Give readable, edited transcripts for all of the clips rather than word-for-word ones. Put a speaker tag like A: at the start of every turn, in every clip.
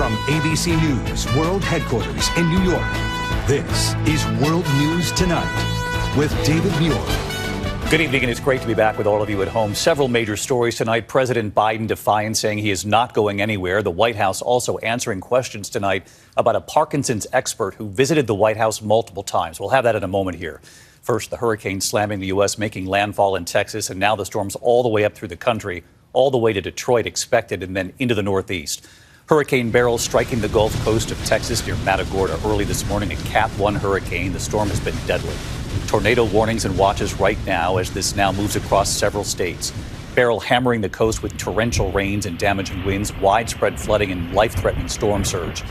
A: From ABC News World Headquarters in New York, this is World News Tonight with David Muir.
B: Good evening, and it's great to be back with all of you at home. Several major stories tonight. President Biden defiant, saying he is not going anywhere. The White House also answering questions tonight about a Parkinson's expert who visited the White House multiple times. We'll have that in a moment here. First, the hurricane slamming the U.S., making landfall in Texas, and now the storms all the way up through the country, all the way to Detroit expected, and then into the Northeast. Hurricane Beryl striking the Gulf Coast of Texas near Matagorda early this morning. A Cat 1 hurricane. The storm has been deadly. Tornado warnings and watches right now as this now moves across several states. Beryl hammering the coast with torrential rains and damaging winds, widespread flooding and life-threatening storm surge.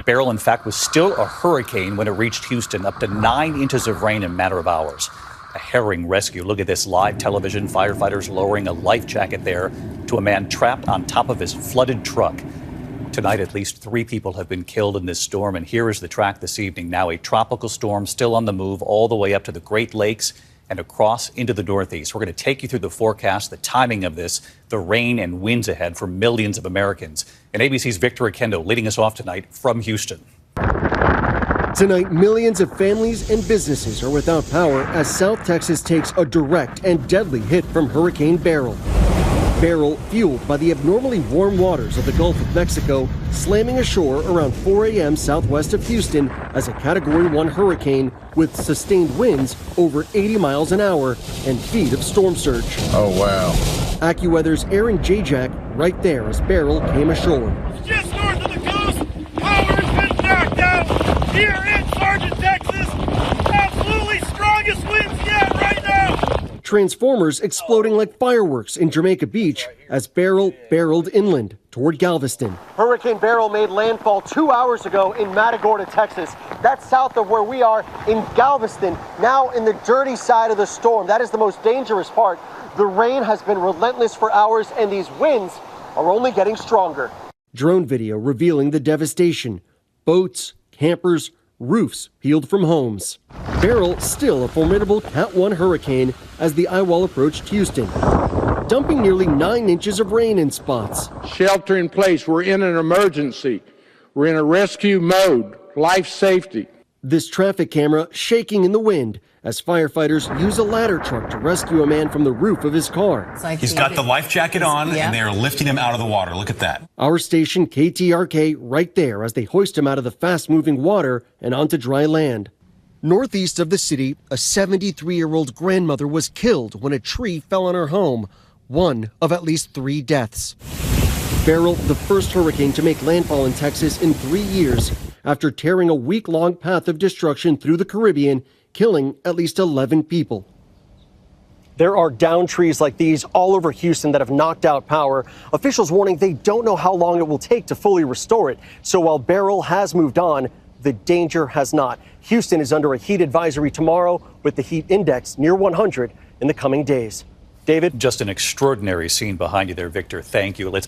B: Beryl, in fact, was still a hurricane when it reached Houston, up to 9 inches of rain in a matter of hours. A harrowing rescue. Look at this live television. Firefighters lowering a life jacket there to a man trapped on top of his flooded truck. Tonight, at least 3 people have been killed in this storm, and here is the track this evening. Now a tropical storm still on the move all the way up to the Great Lakes and across into the Northeast. We're going to take you through the forecast, the timing of this, the rain and winds ahead for millions of Americans. And ABC's Victor Oquendo leading us off tonight from Houston.
C: Tonight, millions of families and businesses are without power as South Texas takes a direct and deadly hit from Hurricane Beryl. Beryl, fueled by the abnormally warm waters of the Gulf of Mexico, slamming ashore around 4 a.m. southwest of Houston as a Category 1 hurricane with sustained winds over 80 miles an hour and feet of storm surge.
D: Oh, wow.
C: AccuWeather's Aaron Jajak right there as Beryl came ashore.
E: Just north of the coast, power has been knocked out here in Sargent, Texas. Absolutely strongest winds yet right now.
C: Transformers exploding like fireworks in Jamaica Beach as Beryl barreled inland toward Galveston. Hurricane Beryl made landfall 2 hours ago in Matagorda, Texas. That's south of where we are in Galveston, now in the dirty side of the storm. That is the most dangerous part. The rain has been relentless for hours, and these winds are only getting stronger. Drone video revealing the devastation. Boats, campers, roofs peeled from homes. Beryl still a formidable Cat 1 hurricane as the eyewall approached Houston, dumping nearly 9 inches of rain in spots.
D: Shelter in place. We're in an emergency. We're in a rescue mode. Life safety.
C: This traffic camera shaking in the wind as firefighters use a ladder truck to rescue a man from the roof of his car.
F: He's got the life jacket on, and they are lifting him out of the water. Look at that.
C: Our station, KTRK, right there as they hoist him out of the fast-moving water and onto dry land. Northeast of the city, a 73-year-old grandmother was killed when a tree fell on her home, one of at least 3 deaths. Beryl, the first hurricane to make landfall in Texas in 3 years, after tearing a week-long path of destruction through the Caribbean, killing at least 11 people. There are downed trees like these all over Houston that have knocked out power. Officials warning they don't know how long it will take to fully restore it. So while Beryl has moved on, the danger has not. Houston is under a heat advisory tomorrow with the heat index near 100 in the coming days. David?
B: Just an extraordinary scene behind you there, Victor. Thank you. Let's